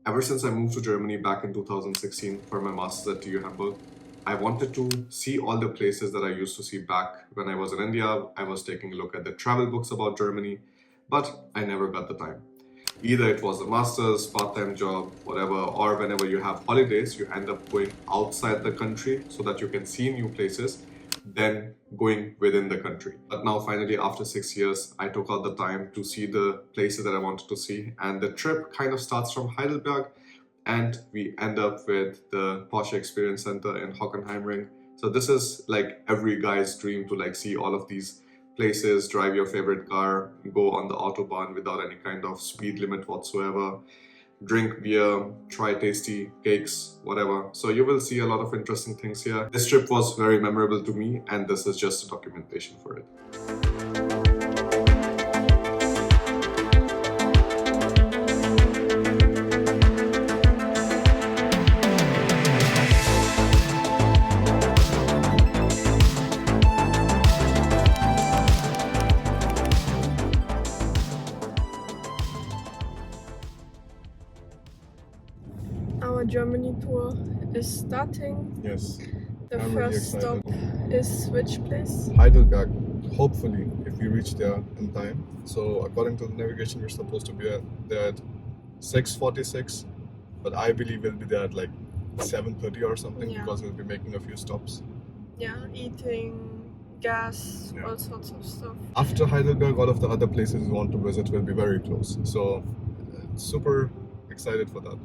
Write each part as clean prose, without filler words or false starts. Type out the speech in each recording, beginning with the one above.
Ever since I moved to Germany back in 2016 for my master's at TU Hamburg, I wanted to see all the places that I used to see back when I was in India. I was taking a look at the travel books about Germany, but I never got the time. Either it was a master's, part-time job, whatever, or whenever you have holidays, you end up going outside the country so that you can see new places, then going within the country. But now finally, after 6 years, I took out the time to see the places that I wanted to see, and the trip kind of starts from Heidelberg and we end up with the Porsche Experience Center in Hockenheimring. So this is like every guy's dream to like see all of these places, drive your favorite car, go on the Autobahn without any kind of speed limit whatsoever, drink beer, try tasty cakes, whatever. So you will see a lot of interesting things here. This trip was very memorable to me, and this is just a documentation for it. Our Germany tour is starting. Yes. The I'm really first stop excited. is which place? Heidelberg, hopefully, if we reach there in time. So according to the navigation, we're supposed to be there at 6:46, but I believe we'll be there at like 7:30 or something, Yeah. because we'll be making a few stops. Yeah, eating, gas, Yeah. all sorts of stuff. After Heidelberg, all of the other places we want to visit will be very close. So super excited for that.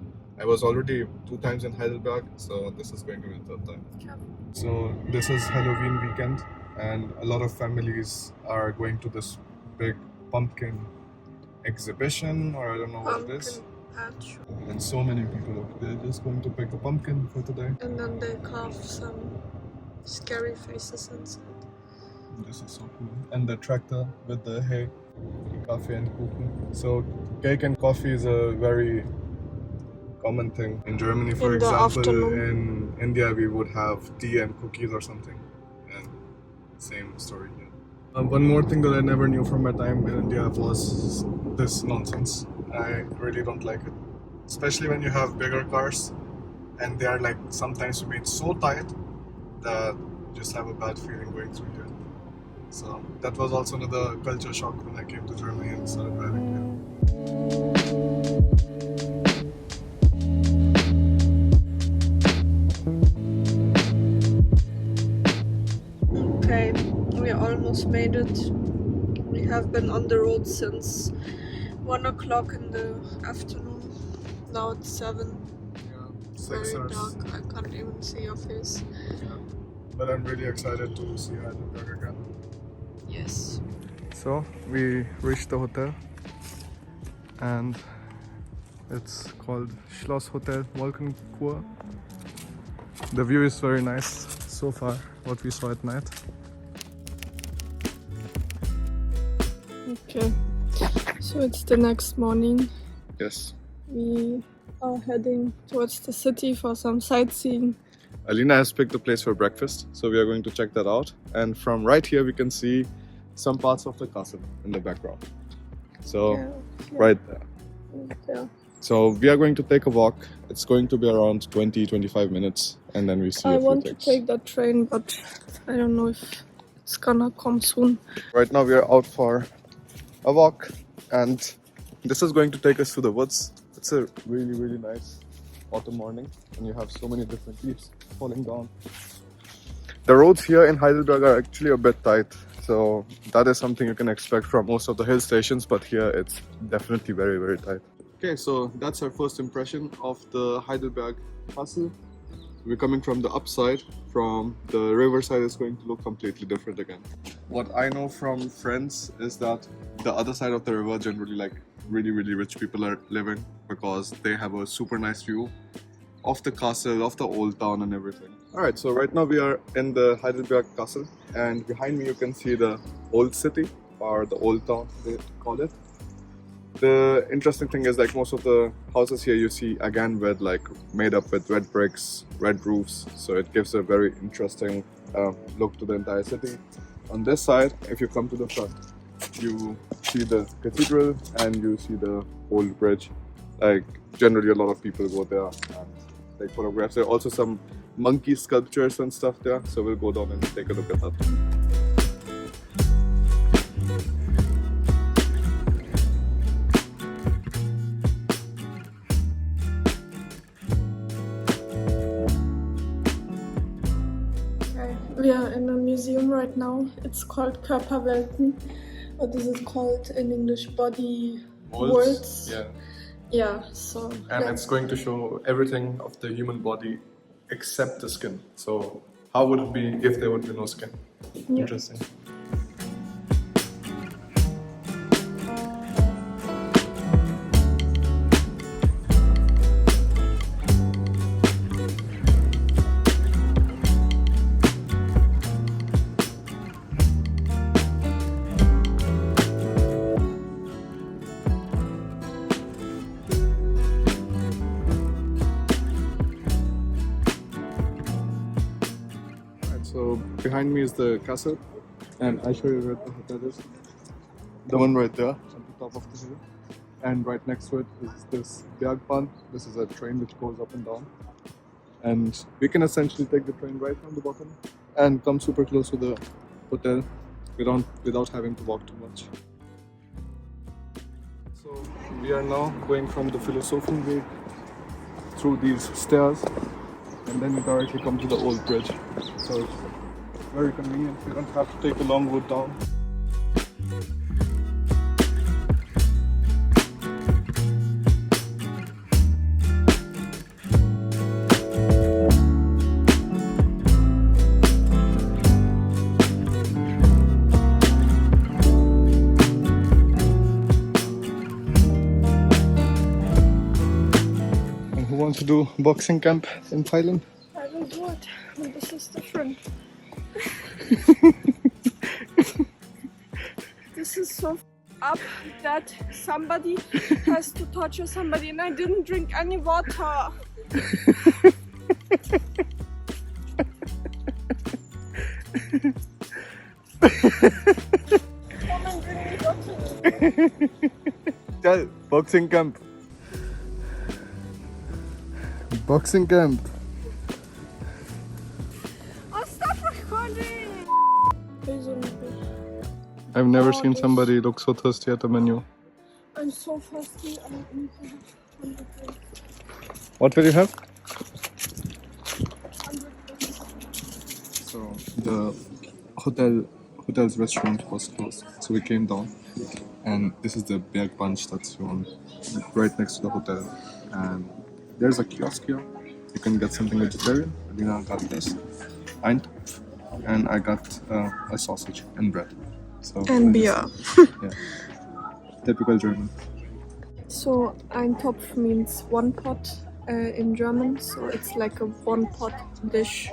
I was already 2 times in Heidelberg, so this is going to be the 3rd time. Yeah. So this is Halloween weekend, and a lot of families are going to this big pumpkin exhibition, or I don't know what it is. Pumpkin patch. And so many people, they're just going to pick a pumpkin for today. And then they carve some scary faces inside. This is so cool. And the tractor with the hay, coffee and kuchen. So cake and coffee is a very common thing. In Germany, for In the example, afternoon. in India, we would have tea and cookies or something. And same story here. One more thing that I never knew from my time in India was this nonsense. I really don't like it. Especially when you have bigger cars and they are like sometimes made so tight that you just have a bad feeling going through here. So that was also another culture shock when I came to Germany and started driving here. Okay, we almost made it. We have been on the road since 1 o'clock in the afternoon. Now it's 7. Yeah, It's 6 very hours. dark. I can't even see your face. Yeah. But I'm really excited to see Heidelberg again. Yes. So we reached the hotel, and it's called Schloss Hotel Wolkenkur. The view is very nice so far, what we saw at night. Okay. So it's the next morning. Yes. We are heading towards the city for some sightseeing. Alina has picked a place for breakfast, so we are going to check that out. And from right here we can see some parts of the castle in the background. So Yeah. right there. Yeah. So we are going to take a walk. It's going to be around 20-25 minutes, and then we see I a few want to things. take that train, but I don't know if it's gonna come soon. Right now we are out for a walk, and this is going to take us to the woods. It's a really, really nice autumn morning, and you have so many different leaves falling down. The roads here in Heidelberg are actually a bit tight, so that is something you can expect from most of the hill stations, but here it's definitely very, very tight. Okay, so that's our first impression of the Heidelberg castle. We're coming from the upside. From the riverside, it's going to look completely different again. What I know from friends is that the other side of the river, generally like really, really rich people are living, because they have a super nice view of the castle, of the old town and everything. Alright, so right now we are in the Heidelberg castle, and behind me you can see the old city, or the old town they call it. The interesting thing is like most of the houses here you see again with like made up with red bricks, red roofs, so it gives a very interesting look to the entire city. On this side, if you come to the front, you see the cathedral and you see the old bridge Like generally, a lot of people go there and take photographs. There are also some monkey sculptures and stuff there, so we'll go down and take a look at that. We are in a museum right now. It's called Körperwelten, or this is called in English body worlds. Yeah. Yeah, so. And it's going to show everything of the human body except the skin. So how would it be if there would be no skin? Yeah. Interesting. So behind me is the castle, and I show you where the hotel is. The one right there at the top of the hill, and right next to it is this Bergbahn. This is a train which goes up and down, and we can essentially take the train right from the bottom and come super close to the hotel without having to walk too much. So we are now going from the Philosophenweg through these stairs, and then you directly come to the old bridge. So it's very convenient. You don't have to take a long route down. And who wants to do boxing camp in Thailand? I will do it. This is different. This is so up that somebody has to torture somebody, and I didn't drink any water. Come and drink me water. Tell boxing camp. Boxing camp. Oh, stop recording! I've never seen somebody look so thirsty at the menu. I'm so thirsty. I need to have 100 drinks. What will you have? 100 drinks. So the hotel's restaurant was closed, so we came down, and this is the Bergbahn station right next to the hotel, and there's a kiosk here. You can get something vegetarian. Alina got this Eintopf, and I got a sausage and bread. So And beer. Yeah, typical German. So Eintopf means one pot in German, so it's like a one pot dish.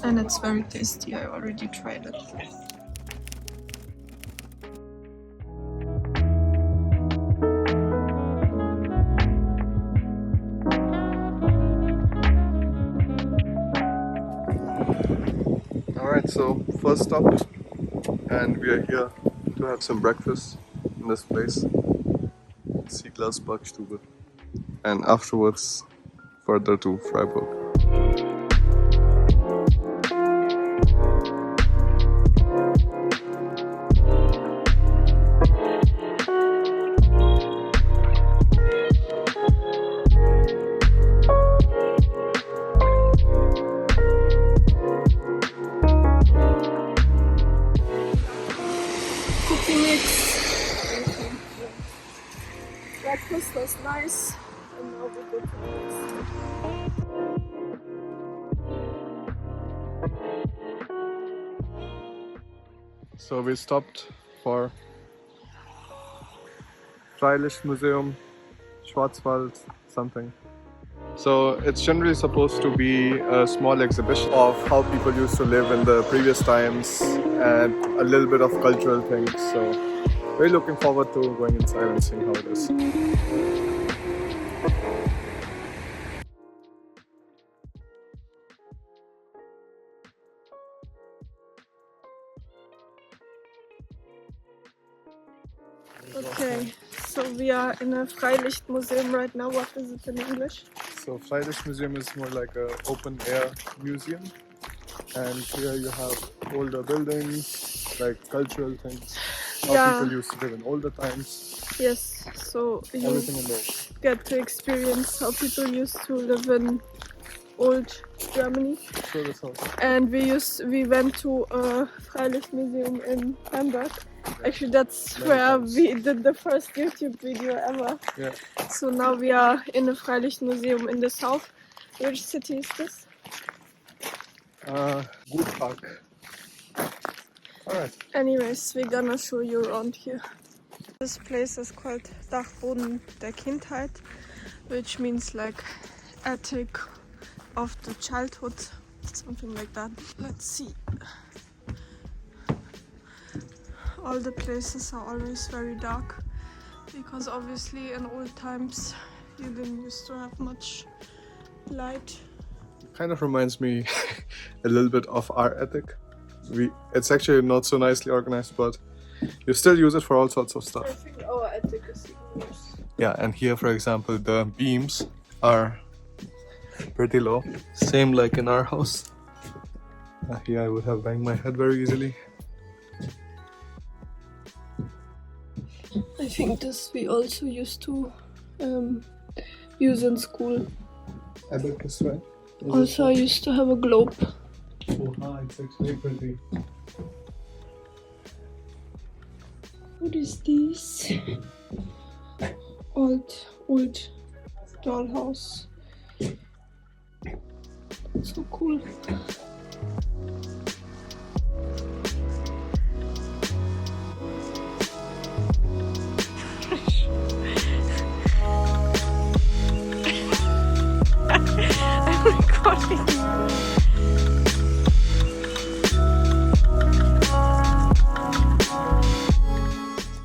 And it's very tasty, I already tried it. Alright, so first stop, and we are here to have some breakfast in this place, Sieglersbergstube, and afterwards further to Freiburg. Breakfast was nice, and now we go to this. So we stopped for Freilicht Museum, Schwarzwald, something. So it's generally supposed to be a small exhibition of how people used to live in the previous times and a little bit of cultural things. So we're looking forward to going inside and seeing how it is. Okay, so we are in a Freilichtmuseum right now. What is it in English? So Freilicht Museum is more like a open air museum, and here you have older buildings, like cultural things, how Yeah. people used to live in older times, Yes, so you everything in there. get to experience how people used to live in old Germany. So that's all. And we went to a Freilichtmuseum in Hamburg. Actually, that's Many where times. we did the first YouTube video ever. Yeah. So now we are in a Freilichtmuseum in the south. Which city is this? Good park. Alright. Anyways, we're gonna show you around here. This place is called Dachboden der Kindheit, which means like attic of the childhood, something like that. Let's see. All the places are always very dark because obviously in old times you didn't used to have much light. Kind of reminds me a little bit of our attic. It's actually not so nicely organized, but you still use it for all sorts of I stuff. think our attic is even worse. Yeah, and here, for example, the beams are pretty low. Same like in our house. Here I would have banged my head very easily. I think this we also used to use in school. Abacus, right? Also, I used to have a globe. Oh, it's actually pretty. What is this? Old dollhouse. So cool. I'm recording.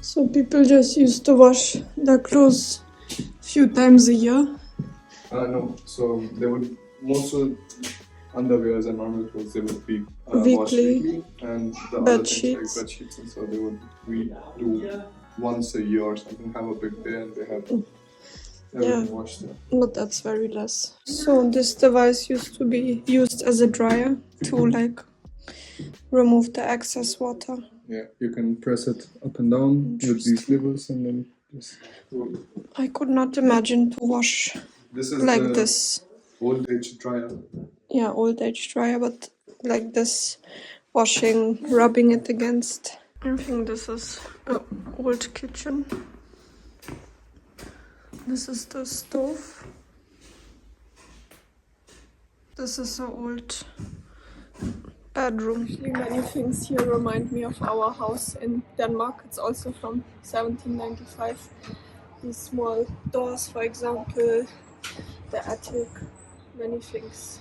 So people just used to wash their clothes a few times a year. No, so they would, most of underwears and normal clothes, they would be washed Weekly. weekly, and the Bed other things sheets. like bed sheets and so they would do once a year or something, have a big day and they have everything washed there. But that's very less. So this device used to be used as a dryer to like remove the excess water. Yeah, you can press it up and down with these levers and then just roll. I could not imagine to wash This is like the this. old age dryer. Yeah, old age dryer, but like this, washing, rubbing it against. I think this is an old kitchen. This is the stove. This is an old bedroom. Many things here remind me of our house in Denmark. It's also from 1795. These small doors, for example, the attic, many things.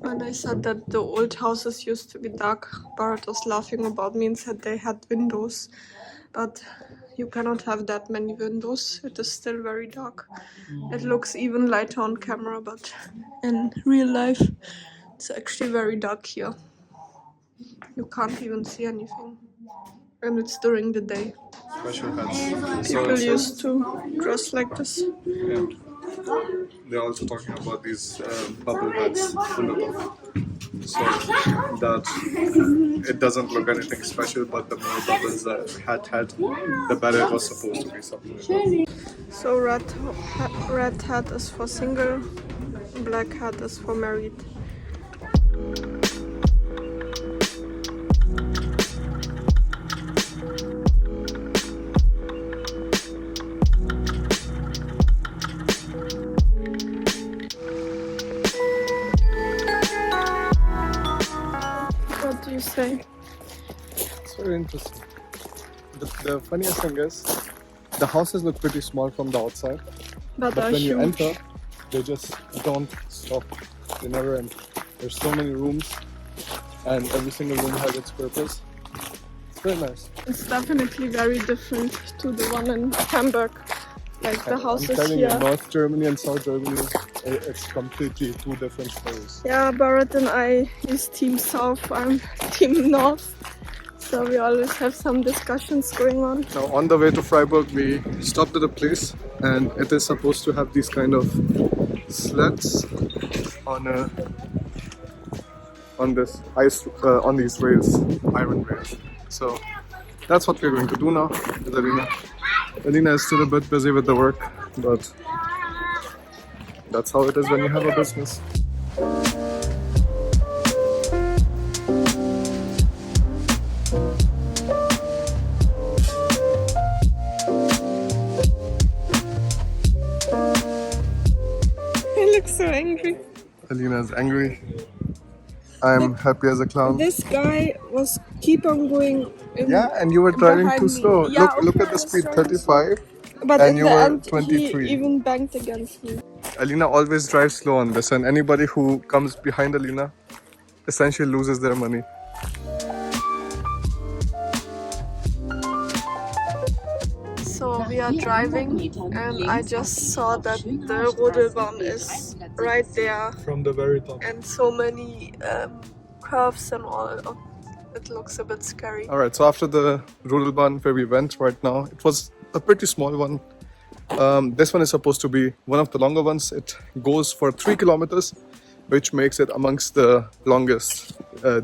And I said that the old houses used to be dark. Barrett was laughing about me and said they had windows, but you cannot have that many windows. It is still very dark. It looks even lighter on camera, but in real life it's actually very dark here. You can't even see anything. And it's during the day. Special hats. People used to dress like this. Yeah. They're also talking about these bubble hats on the top. So that it doesn't look anything special, but the more bubbles the hat had, the better it was supposed to be, something like that. So red hat is for single, black hat is for married. What do you say? It's very interesting. The funniest thing is, the houses look pretty small from the outside, But but are when you huge. enter, they just don't stop. They never end. There's so many rooms, and every single room has its purpose. It's very nice. It's definitely very different to the one in Hamburg. Like the I'm houses telling here. you, North Germany and South Germany, it's completely two different stories. Yeah, Barrett and I is Team South, I'm Team North. So we always have some discussions going on. Now on the way to Freiburg, we stopped at a place, and it is supposed to have these kind of sleds on this ice on these rails, iron rails. So that's what we're going to do now with Alina. Alina is still a bit busy with the work, but that's how it is when you have a business. He looks so angry. Alina is angry. I'm happy as a clown. This guy was keep on going. Yeah, and you were driving behind too me. slow. Yeah, Look okay, at I the was speed, driving slow. 35, But and in you the were end, 23. he even banked against me. Alina always drives slow on this, and anybody who comes behind Alina essentially loses their money. So we are driving, and I just saw that the Rodelbahn is right there, From the very top. and so many curves and all. Oh, it looks a bit scary. Alright, so after the Rodelbahn where we went right now, it was a pretty small one. This one is supposed to be one of the longer ones. It goes for 3 kilometers, which makes it amongst the longest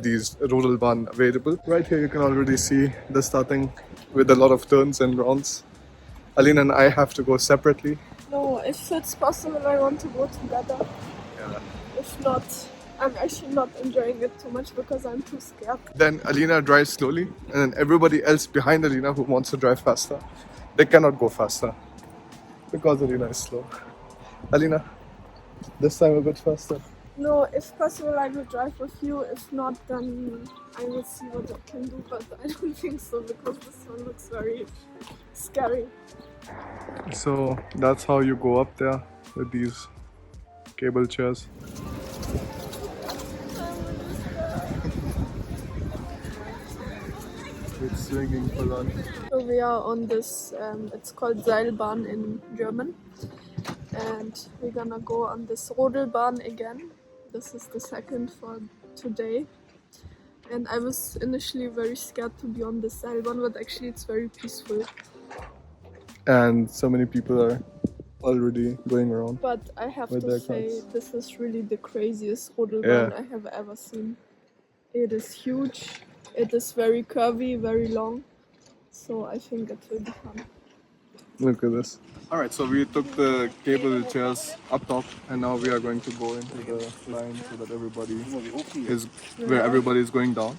these Rodelbahn available. Right here you can already see the starting with a lot of turns and rounds. Alina and I have to go separately. No, if it's possible, I want to go together. Yeah. If not, I'm actually not enjoying it too much because I'm too scared. Then Alina drives slowly, and then everybody else behind Alina who wants to drive faster, they cannot go faster because Alina is slow. Alina, this time a bit faster. No, if possible, I will drive with you. If not, then I will see what I can do. But I don't think so because this one looks very scary. So that's how you go up there with these cable chairs. It's swinging full on. So we are on this, it's called Seilbahn in German. And we're gonna go on this Rodelbahn again. This is the second for today. And I was initially very scared to be on this Seilbahn, but actually it's very peaceful. And so many people are already going around. But I have with to their say, carts. this is really the craziest Rodelbahn Yeah. I have ever seen. It is huge, it is very curvy, very long. So I think it will be fun. Look at this. Alright, so we took the cable chairs up top, and now we are going to go into the line so that everybody is where everybody is going down.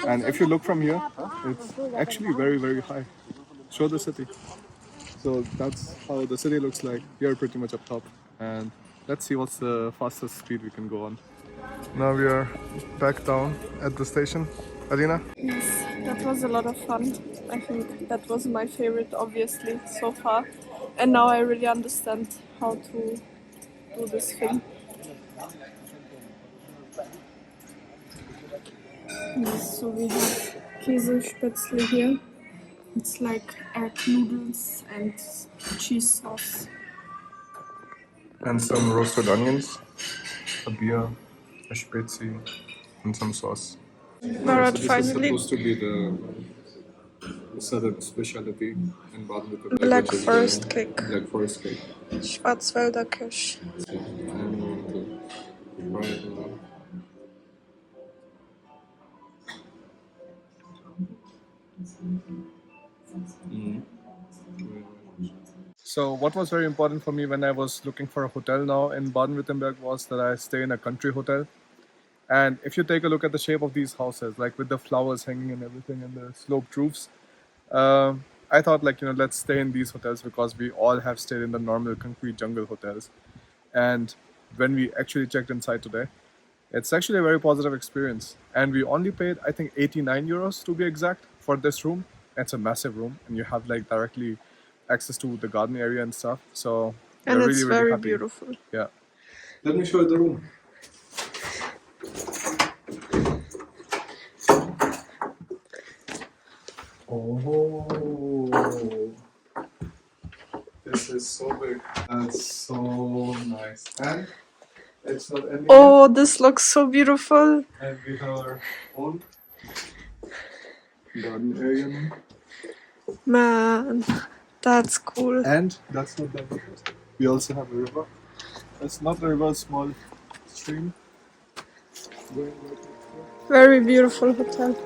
And if you look from here, it's actually very, very high. Show the city. So that's how the city looks like. We are pretty much up top, and let's see what's the fastest speed we can go on. Now we are back down at the station. Alina? Yes, that was a lot of fun. I think that was my favorite, obviously, so far. And now I really understand how to do this thing. Yes, so we have Käsespätzle here. It's like egg noodles and cheese sauce. And some roasted onions, a beer, a spezi, and some sauce. But finally, to be the southern specialty in Baden-Württemberg. Black Forest cake. Black Forest cake. Schwarzwälder Kirsch. I'm going to try it now. So what was very important for me when I was looking for a hotel now in Baden-Württemberg was that I stay in a country hotel. And if you take a look at the shape of these houses, like with the flowers hanging and everything and the sloped roofs, I thought let's stay in these hotels because we all have stayed in the normal concrete jungle hotels. And when we actually checked inside today, it's actually a very positive experience. And we only paid, I think, 89 euros to be exact for this room. It's a massive room and you have directly access to the garden area and stuff. So And we're it's really, really very happy. beautiful. Yeah. Let me show you the room. Oh, this is so big. That's so nice. And it's not ending Oh, this looks so beautiful. yet. And we have our own garden area now. Man, that's cool. And that's not that. We also have a river. It's not a river, a small stream. Going right next door. Very beautiful hotel.